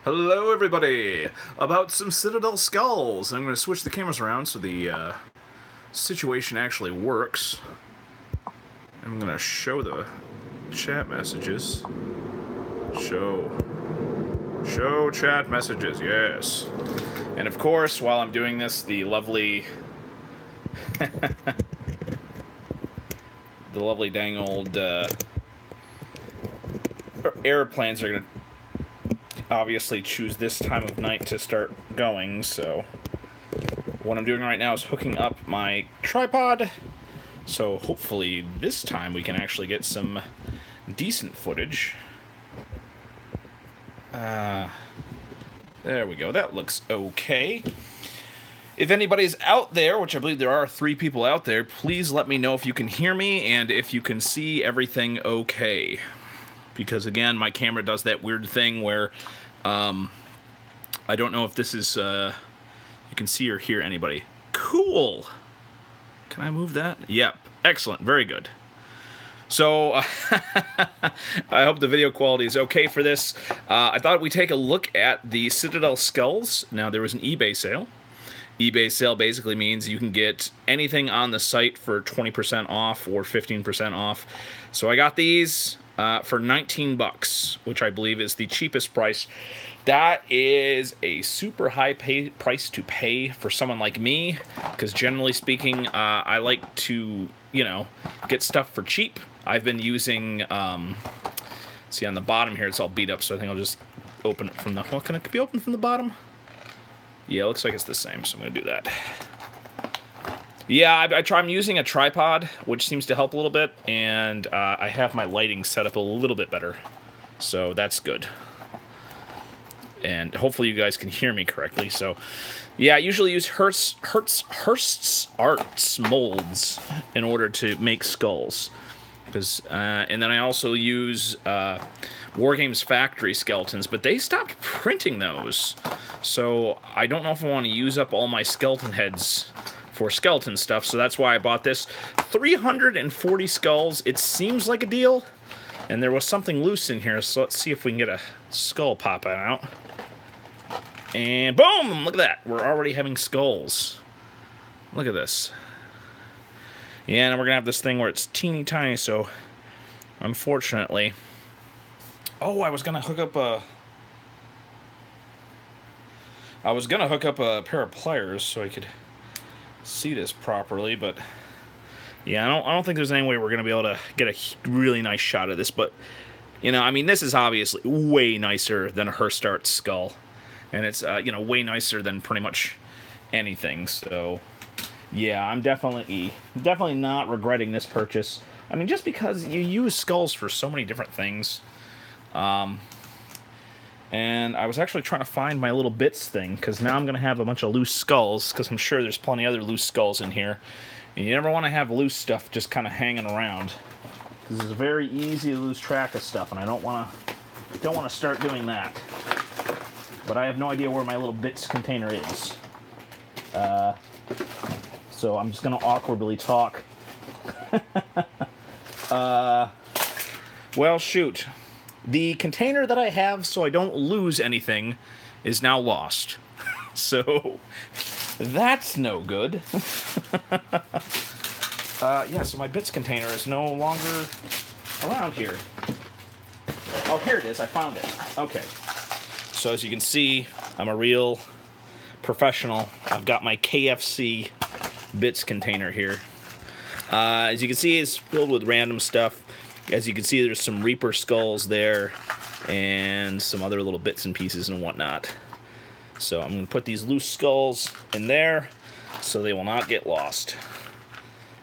Hello, everybody! About some Citadel skulls. I'm going to switch the cameras around so the situation actually works. I'm going to show the chat messages. Show chat messages, yes. And of course, while I'm doing this, the lovely... the lovely dang old airplanes are going to obviously choose this time of night to start going, so what I'm doing right now is hooking up my tripod, so hopefully this time we can actually get some decent footage. There we go, that looks okay. If anybody's out there, which I believe there are 3 people out there, please let me know if you can hear me and if you can see everything okay. Because again, my camera does that weird thing where I don't know if this is you can see or hear anybody. Cool. Can I move that? Yep. Excellent. Very good. So I hope the video quality is okay for this. I thought we'd take a look at the Citadel skulls. Now, there was an eBay sale. eBay sale basically means you can get anything on the site for 20% off or 15% off. So I got these for 19 bucks, which I believe is the cheapest price. That is a super high price to pay for someone like me, because generally speaking, I like to, you know, get stuff for cheap. I've been using, see on the bottom here, it's all beat up, so I think I'll just open it from the, well, can it be opened from the bottom? Yeah, it looks like it's the same, so I'm going to do that. Yeah, I'm using a tripod, which seems to help a little bit, and I have my lighting set up a little bit better, so that's good. And hopefully you guys can hear me correctly. So, yeah, I usually use Hurst's Arts molds in order to make skulls. And then I also use Wargames Factory skeletons, but they stopped printing those. So I don't know if I want to use up all my skeleton heads for skeleton stuff, so that's why I bought this. 340 skulls. It seems like a deal. And there was something loose in here, so let's see if we can get a skull popping out. And boom! Look at that. We're already having skulls. Look at this. Yeah, and we're going to have this thing where it's teeny tiny, so unfortunately... Oh, I was going to hook up a pair of pliers so I could see this properly, but... Yeah, I don't think there's any way we're going to be able to get a really nice shot of this, but... You know, I mean, this is obviously way nicer than a Hurst Arts skull. And it's, you know, way nicer than pretty much anything. So, yeah, I'm definitely not regretting this purchase. I mean, just because you use skulls for so many different things. And I was actually trying to find my little bits thing, because now I'm going to have a bunch of loose skulls, because I'm sure there's plenty of other loose skulls in here. And you never want to have loose stuff just kind of hanging around. This is very easy to lose track of stuff, and I don't want to start doing that. But I have no idea where my little bits container is. So I'm just going to awkwardly talk. Well, shoot. The container that I have so I don't lose anything is now lost. So that's no good. Yeah, so my bits container is no longer around here. Oh, here it is. I found it. Okay. So as you can see, I'm a real professional. I've got my KFC bits container here. As you can see, it's filled with random stuff. As you can see, there's some Reaper skulls there and some other little bits and pieces and whatnot. So I'm going to put these loose skulls in there so they will not get lost.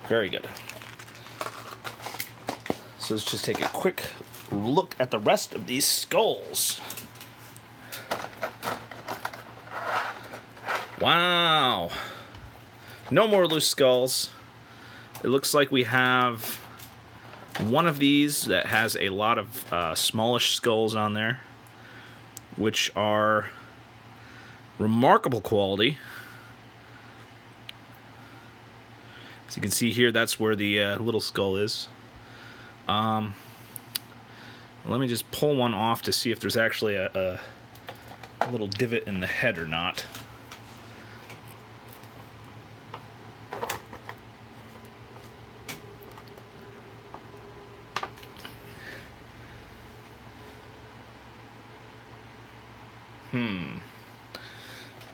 Very good. So let's just take a quick look at the rest of these skulls. Wow. No more loose skulls. It looks like we have one of these that has a lot of smallish skulls on there, which are remarkable quality. As you can see here, that's where the little skull is. Let me just pull one off to see if there's actually a a little divot in the head or not.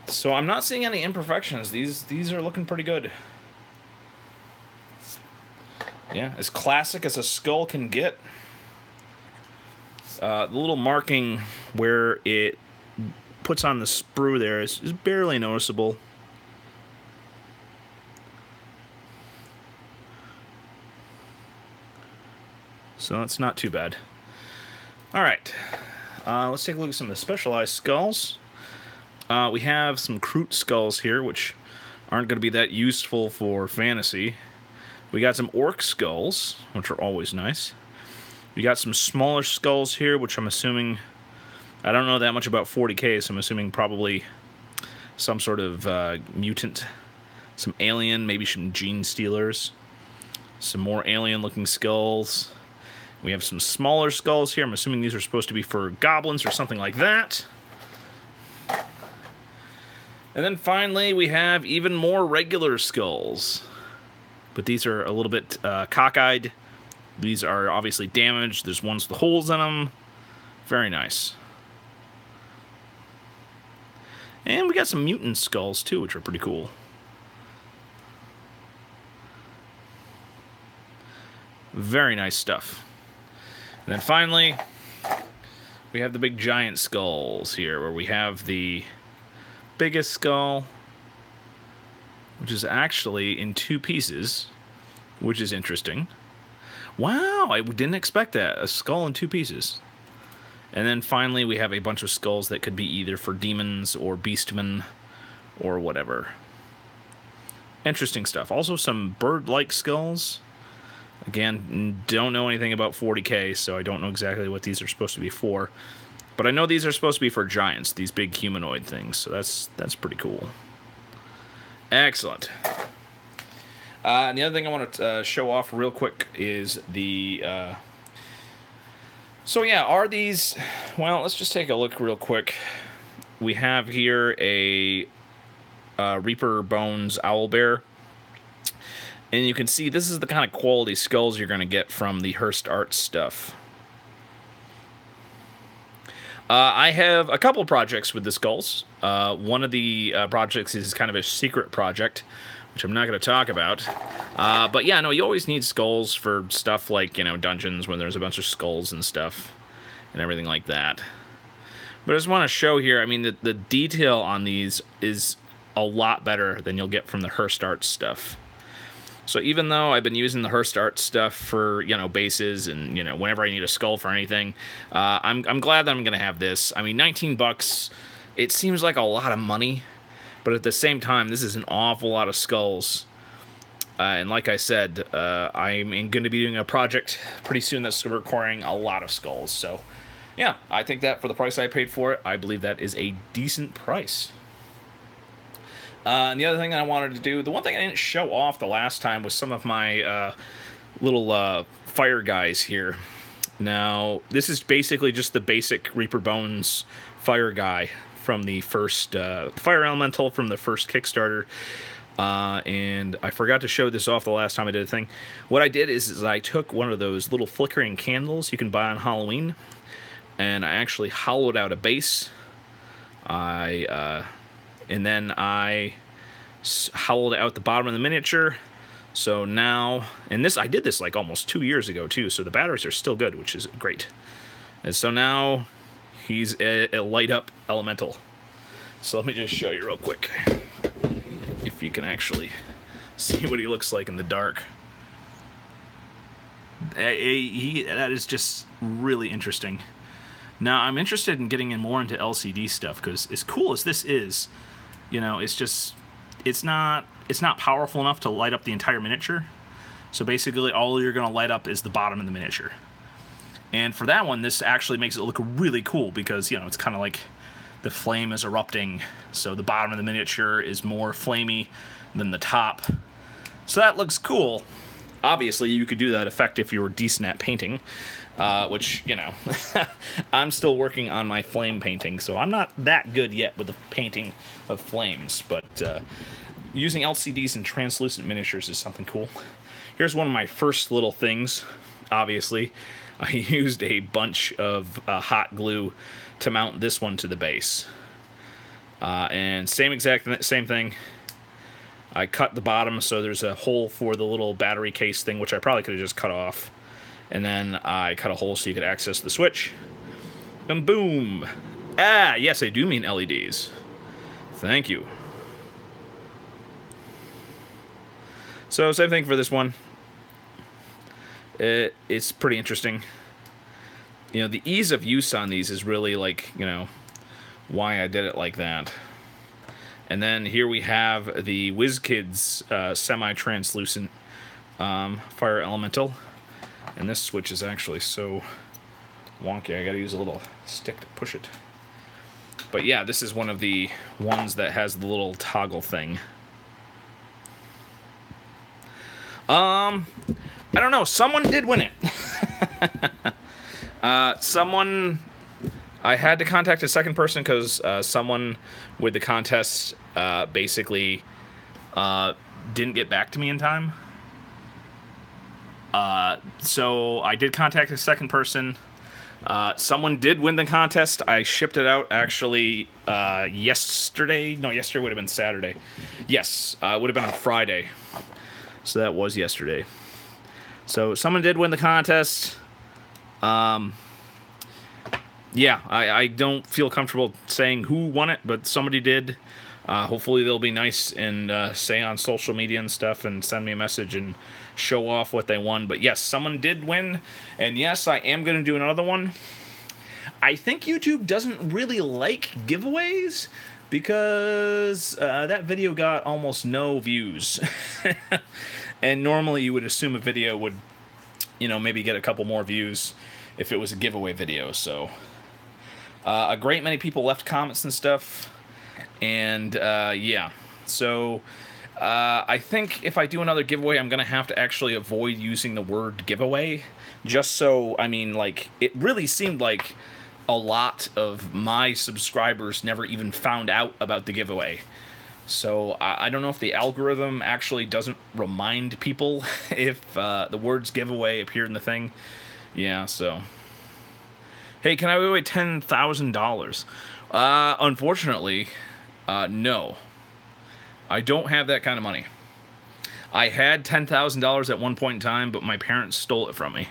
So I'm not seeing any imperfections. These are looking pretty good. Yeah, as classic as a skull can get. The little marking where it puts on the sprue there is barely noticeable. So it's not too bad. All right, let's take a look at some of the specialized skulls. We have some Kroot skulls here, which aren't going to be that useful for fantasy. We got some Orc skulls, which are always nice. We got some smaller skulls here, which I'm assuming... I don't know that much about 40k, so I'm assuming probably some sort of mutant, some alien, maybe some gene stealers. Some more alien-looking skulls. We have some smaller skulls here. I'm assuming these are supposed to be for goblins or something like that. And then finally, we have even more regular skulls. But these are a little bit cockeyed. These are obviously damaged. There's ones with holes in them. Very nice. And we got some mutant skulls, too, which are pretty cool. Very nice stuff. And then finally, we have the big giant skulls here, where we have the biggest skull, which is actually in 2 pieces, which is interesting. Wow, I didn't expect that. A skull in 2 pieces. And then finally we have a bunch of skulls that could be either for demons or beastmen or whatever. Interesting stuff. Also some bird-like skulls. Again, don't know anything about 40k, so I don't know exactly what these are supposed to be for. But I know these are supposed to be for giants, these big humanoid things, so that's pretty cool. Excellent. And the other thing I want to show off real quick is the... So yeah, are these... Well, let's just take a look real quick. We have here a Reaper Bones Owlbear. And you can see this is the kind of quality skulls you're going to get from the Hearst Art stuff. I have a couple projects with the skulls. One of the projects is kind of a secret project, which I'm not going to talk about. But yeah, no, you always need skulls for stuff like, you know, dungeons when there's a bunch of skulls and stuff and everything like that. But I just want to show here, I mean, the detail on these is a lot better than you'll get from the Hearst Art stuff. So even though I've been using the Hearst Art stuff for, you know, bases and, you know, whenever I need a skull for anything, I'm glad that I'm going to have this. I mean, 19 bucks, it seems like a lot of money, but at the same time, this is an awful lot of skulls. And like I said, I'm going to be doing a project pretty soon that's requiring a lot of skulls. So, yeah, I think that for the price I paid for it, I believe that is a decent price. And the other thing that I wanted to do, the one thing I didn't show off the last time was some of my little fire guys here. Now, this is basically just the basic Reaper Bones fire guy from the first Fire Elemental from the first Kickstarter. And I forgot to show this off the last time I did a thing. What I did is I took one of those little flickering candles you can buy on Halloween, and I actually hollowed out a base. And then I hollowed out the bottom of the miniature. So now, and this I did this like almost 2 years ago too, so the batteries are still good, which is great. And so now he's a light up elemental. So let me just show you real quick, if you can actually see what he looks like in the dark. That is just really interesting. Now I'm interested in getting in more into LCD stuff, because as cool as this is, you know, it's not powerful enough to light up the entire miniature. So basically all you're going to light up is the bottom of the miniature. And for that one, this actually makes it look really cool, because, you know, it's kind of like the flame is erupting, so the bottom of the miniature is more flamey than the top. So that looks cool. Obviously, you could do that effect if you were decent at painting. which, you know, I'm still working on my flame painting, so I'm not that good yet with the painting of flames, but using LCDs and translucent miniatures is something cool. Here's one of my first little things, obviously. I used a bunch of hot glue to mount this one to the base. And same thing. I cut the bottom so there's a hole for the little battery case thing, which I probably could have just cut off. And then I cut a hole so you could access the switch. And boom! Ah, yes, I do mean LEDs. Thank you. So same thing for this one. It's pretty interesting. You know, the ease of use on these is really, like, you know, why I did it like that. And then here we have the WizKids semi-translucent fire elemental. And this switch is actually so wonky, I gotta use a little stick to push it. But yeah, this is one of the ones that has the little toggle thing. I don't know, someone did win it. I had to contact a second person because someone with the contest basically didn't get back to me in time. So I did contact a second person. Someone did win the contest. I shipped it out actually yesterday. No, yesterday would have been Saturday. Yes, it would have been on Friday. So that was yesterday. So someone did win the contest. Yeah, I don't feel comfortable saying who won it, but somebody did. Hopefully they'll be nice and say on social media and stuff and send me a message and show off what they won. But yes, someone did win, and yes, I am going to do another one. I think YouTube doesn't really like giveaways because that video got almost no views. And normally you would assume a video would, you know, maybe get a couple more views if it was a giveaway video. So a great many people left comments and stuff. And yeah, so I think if I do another giveaway, I'm going to have to actually avoid using the word giveaway. Just so, I mean, like, it really seemed like a lot of my subscribers never even found out about the giveaway. So I don't know if the algorithm actually doesn't remind people if the words giveaway appear in the thing. Yeah, so. Hey, can I give away $10,000? Unfortunately, no. I don't have that kind of money. I had $10,000 at one point in time, but my parents stole it from me.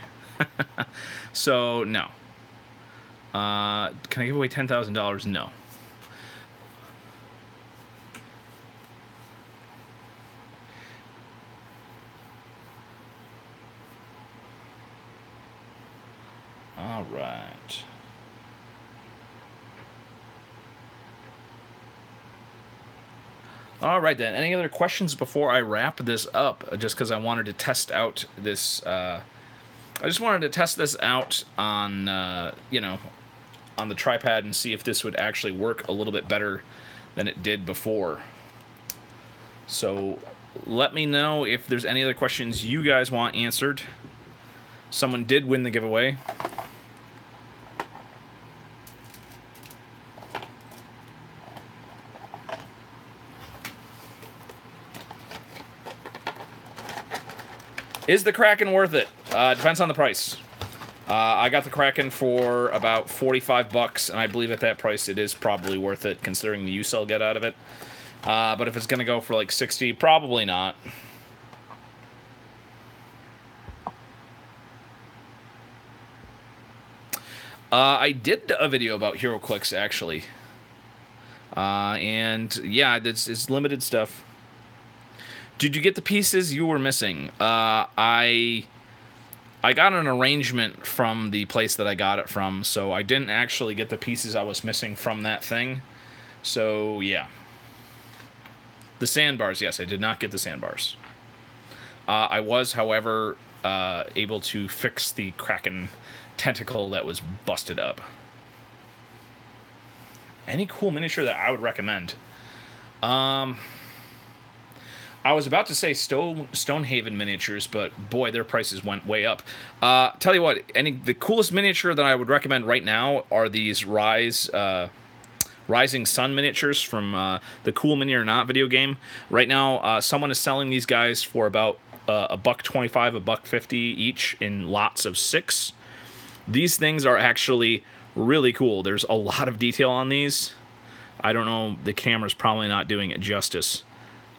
So, no. Can I give away $10,000? No. All right. All right, then. Any other questions before I wrap this up? Just because I wanted to test out this... I just wanted to test this out on, you know, on the tripod and see if this would actually work a little bit better than it did before. So let me know if there's any other questions you guys want answered. Someone did win the giveaway. Is the Kraken worth it? Depends on the price. I got the Kraken for about 45 bucks, and I believe at that price it is probably worth it, considering the use I'll get out of it. But if it's going to go for like 60, probably not. I did a video about HeroClix, actually. And yeah, it's limited stuff. Did you get the pieces you were missing? I got an arrangement from the place that I got it from, so I didn't actually get the pieces I was missing from that thing. So, yeah. The sandbars, yes, I did not get the sandbars. I was, however, able to fix the Kraken tentacle that was busted up. Any cool miniature that I would recommend? I was about to say Stonehaven miniatures, but boy, their prices went way up. Tell you what, the coolest miniature that I would recommend right now are these Rising Sun miniatures from the Cool Mini or Not video game. Right now, someone is selling these guys for about $1.25, $1.50 each in lots of 6. These things are actually really cool. There's a lot of detail on these. I don't know, the camera's probably not doing it justice.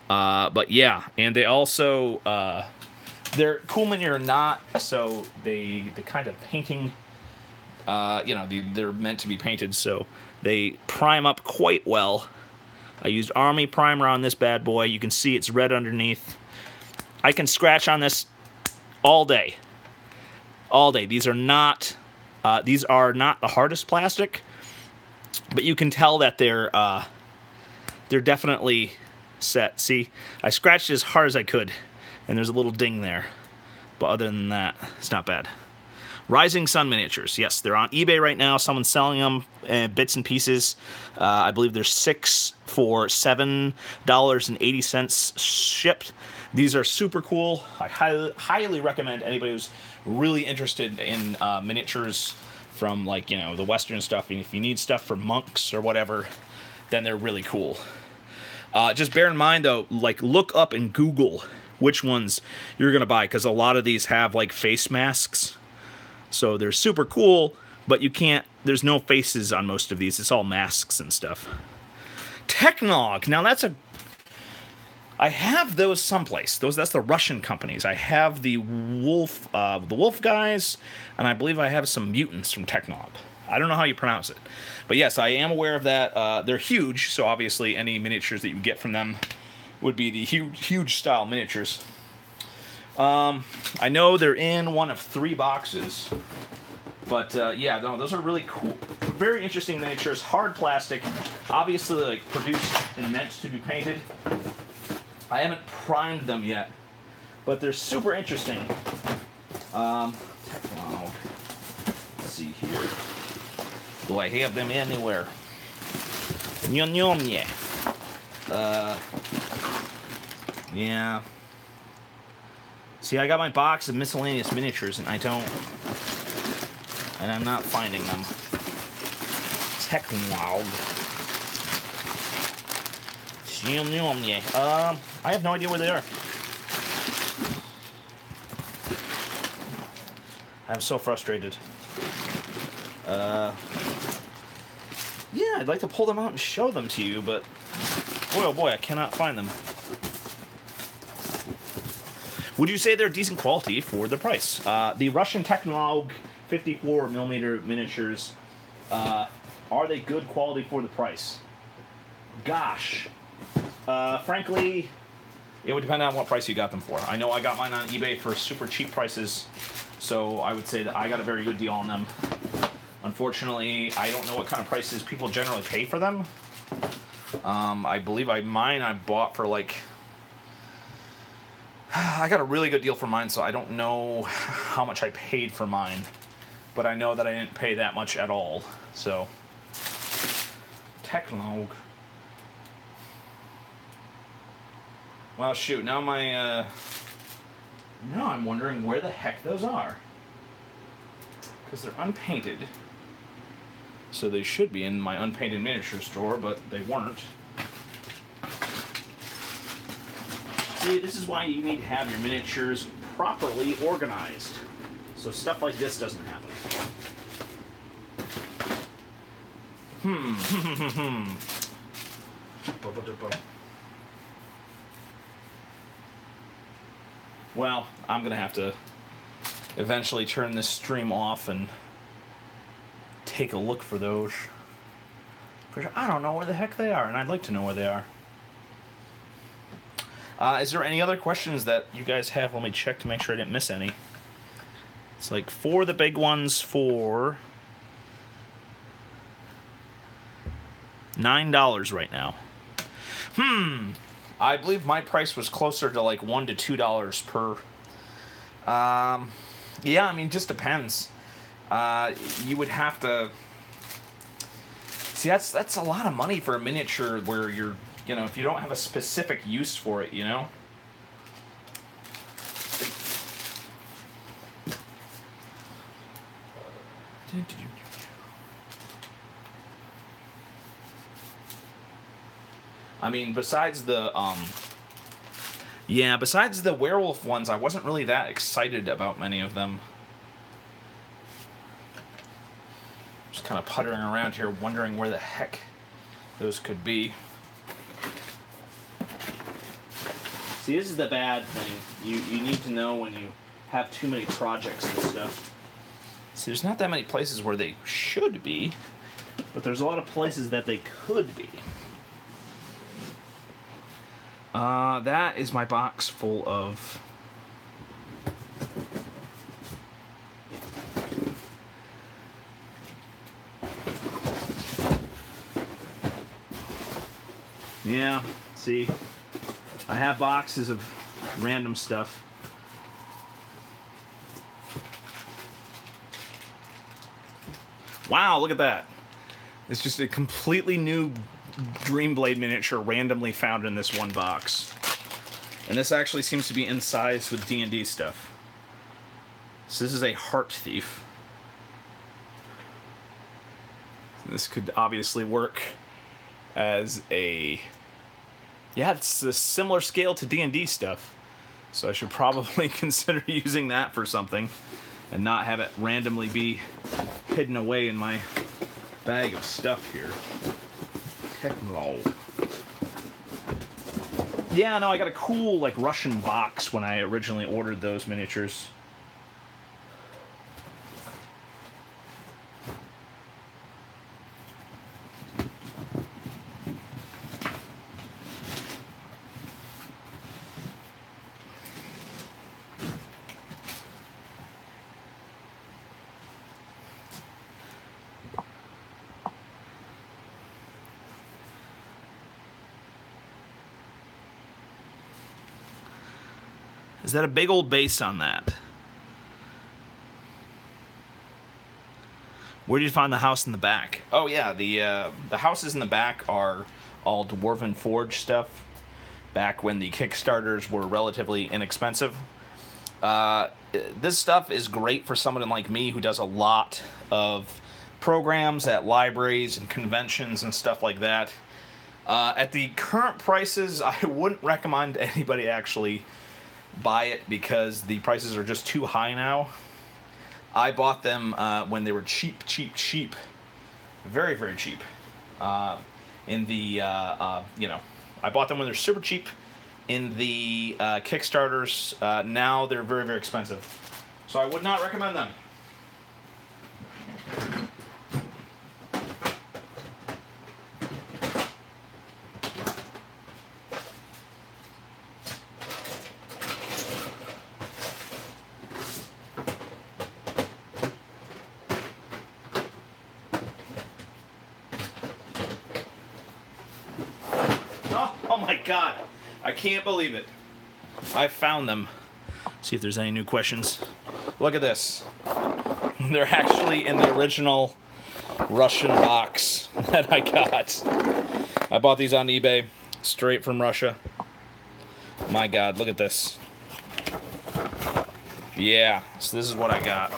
But yeah, and they also, they're Cool Mini or Not, so the kind of painting, they're meant to be painted, so they prime up quite well. I used Army Primer on this bad boy. You can see it's red underneath. I can scratch on this all day. All day. These are not the hardest plastic, but you can tell that they're definitely set. See, I scratched as hard as I could, and there's a little ding there. But other than that, it's not bad. Rising Sun miniatures. Yes, they're on eBay right now. Someone's selling them in bits and pieces. I believe there's 6 for $7.80 shipped. These are super cool. I highly recommend anybody who's really interested in miniatures from, like, the Western stuff. And if you need stuff for monks or whatever, then they're really cool. Just bear in mind, though, like, look up and Google which ones you're going to buy, because a lot of these have, like, face masks. So they're super cool, but you can't, there's no faces on most of these. It's all masks and stuff. Technog. Now I have those someplace. That's the Russian companies. I have the Wolf guys, and I believe I have some mutants from Technog. I don't know how you pronounce it. But yes, I am aware of that. They're huge, so obviously any miniatures that you get from them would be the huge style miniatures. I know they're in one of 3 boxes. But yeah, no, those are really cool. Very interesting miniatures. Hard plastic. Obviously, like, produced and meant to be painted. I haven't primed them yet, but they're super interesting. Let's see here. Do I have them anywhere? Nyom nyom, yeah. Yeah. See, I got my box of miscellaneous miniatures, and I'm not finding them. Technog. I have no idea where they are. I'm so frustrated. Yeah, I'd like to pull them out and show them to you, but boy, oh boy, I cannot find them. Would you say they're decent quality for the price? The Russian Technog 54mm miniatures, are they good quality for the price? Gosh. Frankly, it would depend on what price you got them for. I know I got mine on eBay for super cheap prices, so I would say that I got a very good deal on them. Unfortunately, I don't know what kind of prices people generally pay for them. I believe mine I bought for, like, I got a really good deal for mine, so I don't know how much I paid for mine. But I know that I didn't pay that much at all. So, Technog. Well, shoot, now now I'm wondering where the heck those are. Because they're unpainted. So they should be in my unpainted miniature store, but they weren't. See, this is why you need to have your miniatures properly organized, so stuff like this doesn't happen. Well, I'm going to have to eventually turn this stream off and take a look for those. I don't know where the heck they are, and I'd like to know where they are. Is there any other questions that you guys have? Let me check to make sure I didn't miss any. It's like 4 of the big ones for $9 right now. I believe my price was closer to like $1 to $2 per. Yeah, I mean, it just depends. You would have to see, that's a lot of money for a miniature where you're, if you don't have a specific use for it, I mean, besides the yeah, besides the werewolf ones, I wasn't really that excited about many of them. Just kind of puttering around here, wondering where the heck those could be. See, this is the bad thing. You need to know when you have too many projects and stuff. See, there's not that many places where they should be, but there's a lot of places that they could be. That is my box full of... Yeah, see, I have boxes of random stuff. Wow, look at that. It's just a completely new Dreamblade miniature randomly found in this one box. And this actually seems to be in size with D&D stuff. So this is a Heart Thief. This could obviously work as a... Yeah, it's a similar scale to D&D stuff. So I should probably consider using that for something and not have it randomly be hidden away in my bag of stuff here. Heck no. Yeah, no, I got a cool, like, Russian box when I originally ordered those miniatures. Is that a big old base on that? Where did you find the house in the back? Oh yeah, the houses in the back are all Dwarven Forge stuff. Back when the Kickstarters were relatively inexpensive. This stuff is great for someone like me who does a lot of programs at libraries and conventions and stuff like that. At the current prices, I wouldn't recommend anybody actually buy it because the prices are just too high now. I bought them when they were cheap. Very, very cheap. In the, you know, I bought them when they're super cheap. In the Kickstarters, now they're very, very expensive. So I would not recommend them. Oh my god, I can't believe it. I found them. See if there's any new questions. Look at this. They're actually in the original Russian box that I got. I bought these on eBay, straight from Russia. My god, look at this. Yeah, so this is what I got.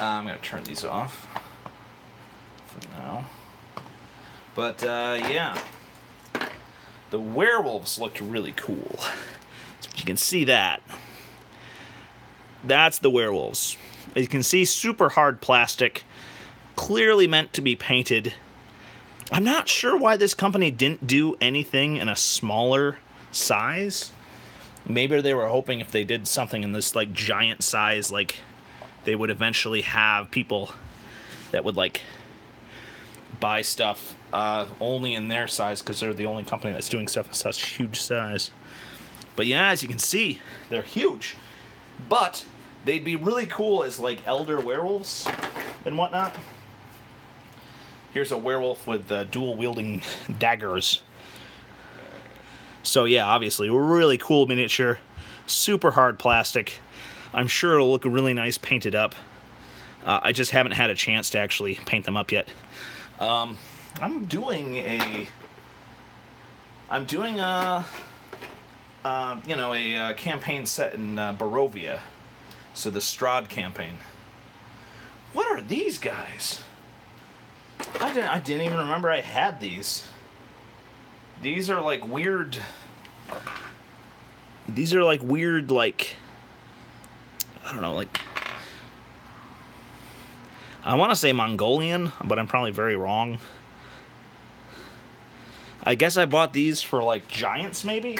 I'm gonna turn these off for now. But, yeah. The werewolves looked really cool. You can see that. That's the werewolves. As you can see, super hard plastic. Clearly meant to be painted. I'm not sure why this company didn't do anything in a smaller size. Maybe they were hoping if they did something in this, like, giant size, like, they would eventually have people that would, like, buy stuff only in their size because they're the only company that's doing stuff in such huge size. But yeah, as you can see, they're huge. But they'd be really cool as like elder werewolves and whatnot. Here's a werewolf with dual wielding daggers. So yeah, obviously, really cool miniature, super hard plastic. I'm sure it'll look really nice painted up. I just haven't had a chance to actually paint them up yet. I'm doing a you know, a campaign set in Barovia, so the Strahd campaign. What are these guys? I didn't even remember I had these. These are like weird. These are like weird, like, I don't know, like, I want to say Mongolian, but I'm probably very wrong. I guess I bought these for like giants, maybe.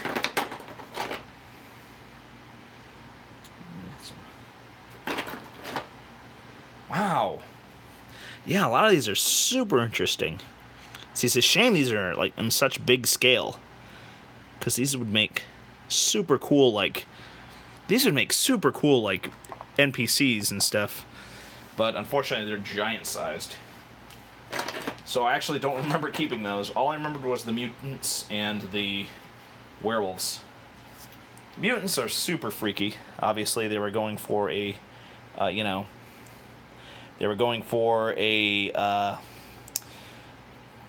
Wow. Yeah, a lot of these are super interesting. See, it's a shame these are like in such big scale, because these would make super cool, like, these would make super cool, like, NPCs and stuff. But unfortunately, they're giant sized. So I actually don't remember keeping those. All I remembered was the mutants and the werewolves. Mutants are super freaky. Obviously, they were going for a, you know, they were going for a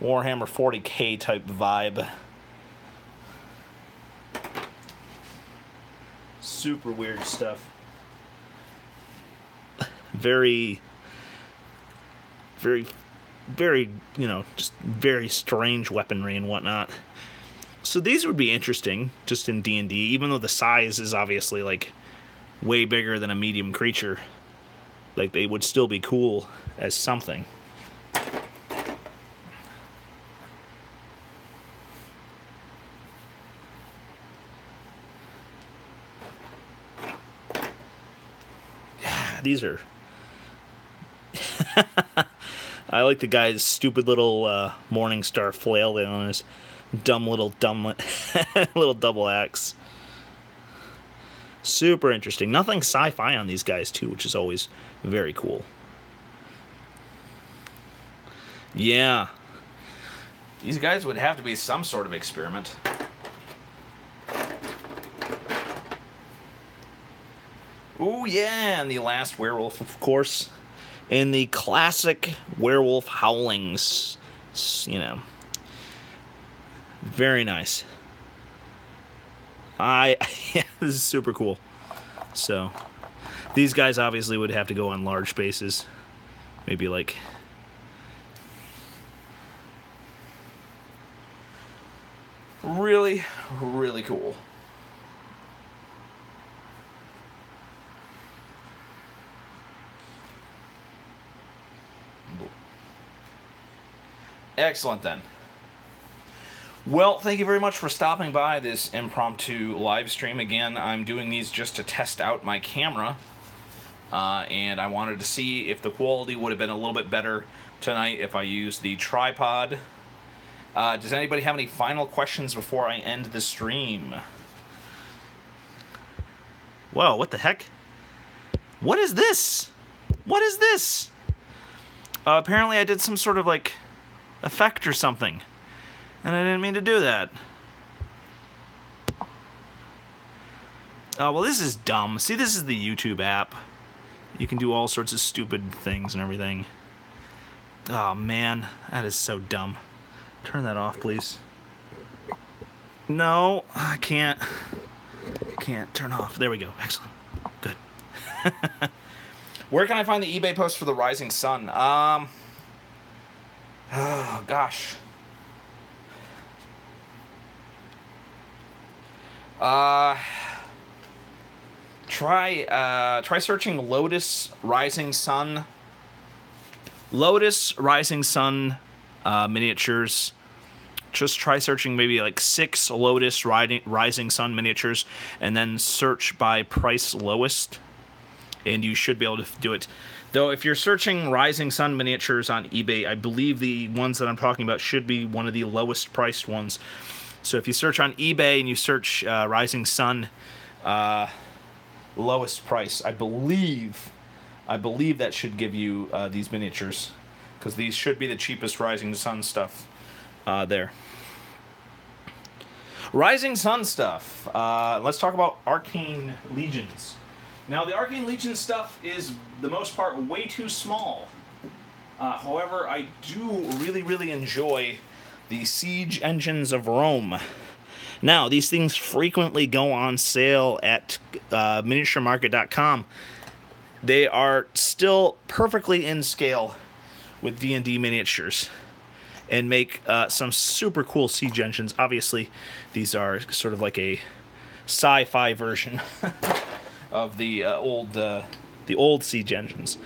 Warhammer 40k type vibe. Super weird stuff. Very, very, very, you know, just very strange weaponry and whatnot. So these would be interesting, just in D&D, even though the size is obviously, like, way bigger than a medium creature. Like, they would still be cool as something. Yeah, these are... I like the guy's stupid little Morning Star flail there on his dumb little double axe. Super interesting. Nothing sci-fi on these guys too, which is always very cool. Yeah. These guys would have to be some sort of experiment. Ooh, yeah, and the last werewolf, of course. In the classic werewolf howlings, you know. Very nice. Yeah, this is super cool. So, these guys obviously would have to go on large spaces. Maybe like... Really, really cool. Excellent, then. Well, thank you very much for stopping by this impromptu live stream. Again, I'm doing these just to test out my camera. And I wanted to see if the quality would have been a little bit better tonight if I used the tripod. Does anybody have any final questions before I end the stream? Whoa, what the heck? What is this? What is this? Apparently I did some sort of, like, effect or something. And I didn't mean to do that. Oh, well, this is dumb. See, this is the YouTube app. You can do all sorts of stupid things and everything. Oh, man. That is so dumb. Turn that off, please. No, I can't. I can't turn off. There we go. Excellent. Good. Where can I find the eBay post for the Rising Sun? Oh, gosh. Try searching Lotus Rising Sun. Lotus Rising Sun miniatures. Just try searching maybe like 6 Lotus Rising Sun miniatures, and then search by price lowest, and you should be able to do it. Though if you're searching Rising Sun miniatures on eBay, I believe the ones that I'm talking about should be one of the lowest priced ones. So if you search on eBay and you search Rising Sun lowest price, I believe that should give you these miniatures, because these should be the cheapest Rising Sun stuff there. Rising Sun stuff. Let's talk about Arcane Legions. Now, the Arcane Legion stuff is, the most part, way too small. However, I do really, really enjoy the Siege Engines of Rome. Now, these things frequently go on sale at miniaturemarket.com. They are still perfectly in scale with D&D miniatures and make some super cool siege engines. Obviously, these are sort of like a sci-fi version of the old siege engines.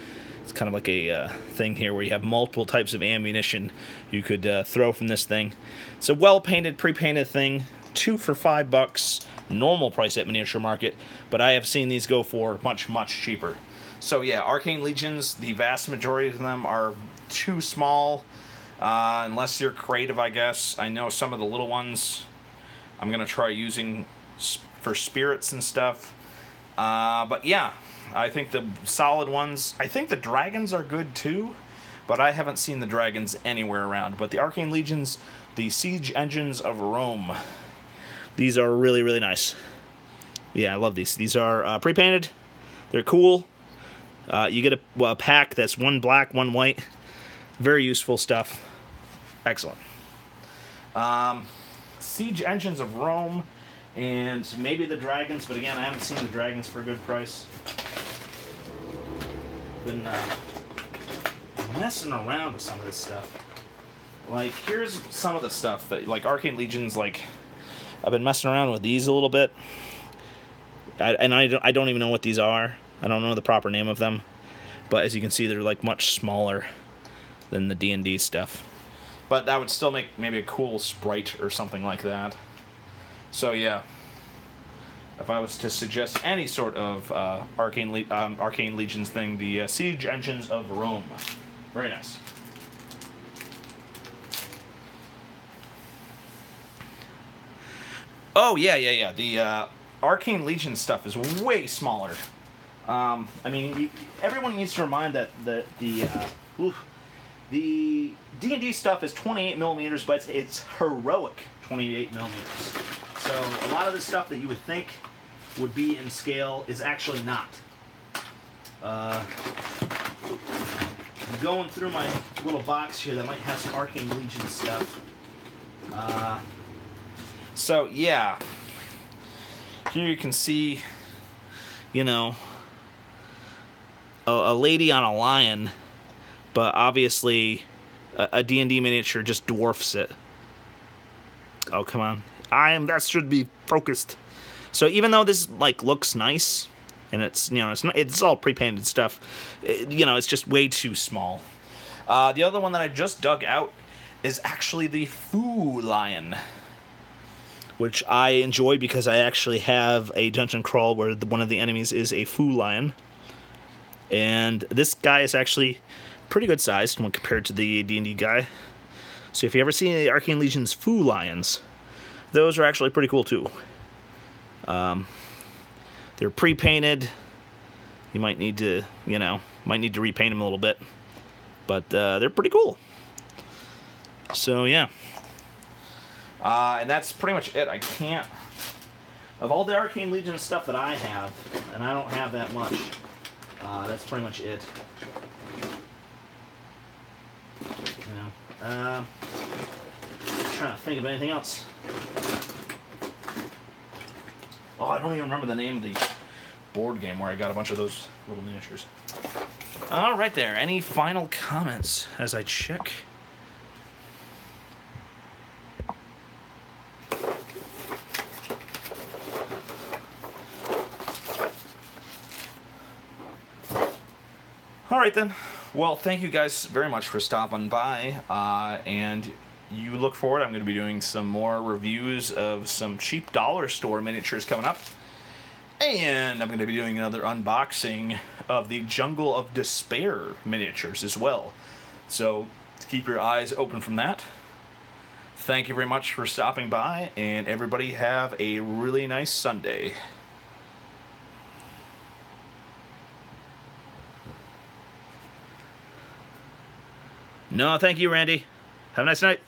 It's kind of like a thing here where you have multiple types of ammunition you could throw from this thing. It's a well-painted, pre-painted thing. 2 for $5, normal price at Miniature Market, but I have seen these go for much, much cheaper. So yeah, Arcane Legions, the vast majority of them are too small, unless you're creative, I guess. I know some of the little ones I'm going to try using for spirits and stuff. But yeah, I think the solid ones, I think the dragons are good too, but I haven't seen the dragons anywhere around. But the Arcane Legions, the Siege Engines of Rome, these are really, really nice. Yeah, I love these. These are pre-painted. They're cool. You get a pack that's 1 black, 1 white. Very useful stuff. Excellent. Siege Engines of Rome, and maybe the dragons, but again, I haven't seen the dragons for a good price. Been messing around with some of this stuff. Like, here's some of the stuff that, like, Arcane Legions, like, I've been messing around with these a little bit. I don't even know what these are. I don't know the proper name of them. But as you can see, they're, like, much smaller than the D&D stuff. But that would still make maybe a cool sprite or something like that. So, yeah. If I was to suggest any sort of Arcane Legions thing, the Siege Engines of Rome. Very nice. Oh, yeah. The Arcane Legion stuff is way smaller. I mean, everyone needs to remind that the D&D stuff is 28 millimeters, but it's heroic 28 millimeters. So a lot of the stuff that you would think would be in scale is actually not. I'm going through my little box here that might have some Arcane Legion stuff. So yeah, here you can see, you know, a lady on a lion, but obviously a D&D miniature just dwarfs it. Oh, come on. That should be focused. So even though this, like, looks nice, and it's, you know, it's all pre-painted stuff, you know, it's just way too small. The other one that I just dug out is actually the Foo Lion, which I enjoy because I actually have a dungeon crawl where one of the enemies is a Foo Lion. And this guy is actually pretty good sized when compared to the D&D guy. So if you ever see the Arcane Legion's Foo Lions, those are actually pretty cool too. They're pre-painted. You might need to, you know, repaint them a little bit. But they're pretty cool. So yeah. And that's pretty much it. I can't... Of all the Arcane Legion stuff that I have, and I don't have that much, that's pretty much it. You know, trying to think of anything else. Oh, I don't even remember the name of the board game where I got a bunch of those little miniatures. All right there. Any final comments as I check? All right then. Well, thank you guys very much for stopping by, and you look forward. I'm going to be doing some more reviews of some cheap dollar store miniatures coming up, and I'm going to be doing another unboxing of the Jungle of Despair miniatures as well. So keep your eyes open from that. Thank you very much for stopping by, and everybody have a really nice Sunday. No, thank you, Randy. Have a nice night.